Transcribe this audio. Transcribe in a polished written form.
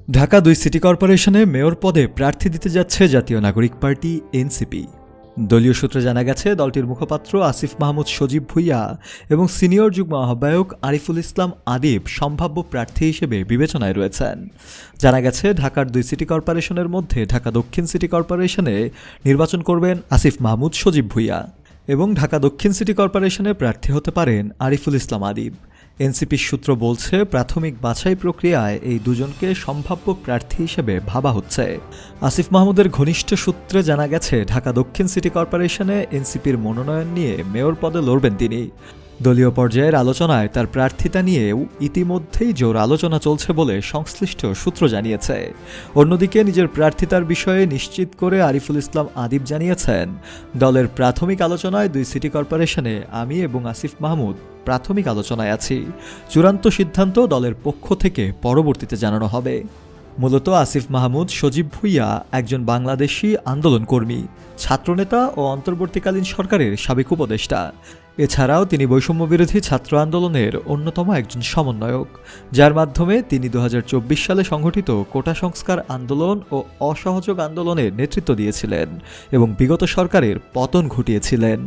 Dhaka ২ city কর্পোরেশনে mayor পদে প্রার্থী দিতে যাচ্ছে জাতীয় নাগরিক পার্টি এনসিপি। দলীয় সূত্রে জানা গেছে, দলটির মুখপাত্র আসিফ মাহমুদ সজীব ভুইয়া এবং সিনিয়র যুগ্ম আহ্বায়ক আরিফুল ইসলাম আদিব সম্ভাব্য প্রার্থী হিসেবে বিবেচনায় রয়েছেন। জানা গেছে, ঢাকার ২ সিটি কর্পোরেশনের মধ্যে ঢাকা দক্ষিণ সিটি কর্পোরেশনে নির্বাচন করবেন আসিফ মাহমুদ সজীব ভুইয়া এবং ঢাকা দক্ষিণ সিটি কর্পোরেশনে প্রার্থী হতে পারেন আরিফুল ইসলাম আদিব। এনসিপির সূত্র বলছে, প্রাথমিক বাছাই প্রক্রিয়ায় এই দুজনকে সম্ভাব্য প্রার্থী হিসেবে ভাবা হচ্ছে। আসিফ মাহমুদের ঘনিষ্ঠ সূত্রে জানা গেছে, ঢাকা দক্ষিণ সিটি কর্পোরেশনে এনসিপির মনোনয়ন নিয়ে মেয়র পদে লড়বেন তিনি। দলীয় পর্যায়ের আলোচনায় তার প্রার্থিতা নিয়েও ইতিমধ্যেই জোর আলোচনা চলছে বলে সংশ্লিষ্ট সূত্র জানিয়েছে। অন্যদিকে নিজের প্রার্থিতার বিষয়ে নিশ্চিত করে আরিফুল ইসলাম আদিব জানিয়েছেন, দলের প্রাথমিক আলোচনায় ২ সিটি কর্পোরেশনে আমি এবং আসিফ মাহমুদ প্রাথমিক আলোচনায় আছি। চূড়ান্ত সিদ্ধান্ত দলের পক্ষ থেকে পরবর্তীতে জানানো হবে। মূলত আসিফ মাহমুদ সজীব ভুইয়া একজন বাংলাদেশি আন্দোলনকর্মী, ছাত্রনেতা ও অন্তর্বর্তীকালীন সরকারের সাবেক উপদেষ্টা। এছাড়াও তিনি বৈষম্যবিরোধী ছাত্র আন্দোলনের অন্যতম একজন সমন্বয়ক, যার মাধ্যমে তিনি ২০২৪ সালে সংঘটিত কোটা সংস্কার আন্দোলন ও অসহযোগ আন্দোলনের নেতৃত্ব দিয়েছিলেন এবং বিগত সরকারের পতন ঘটিয়েছিলেন।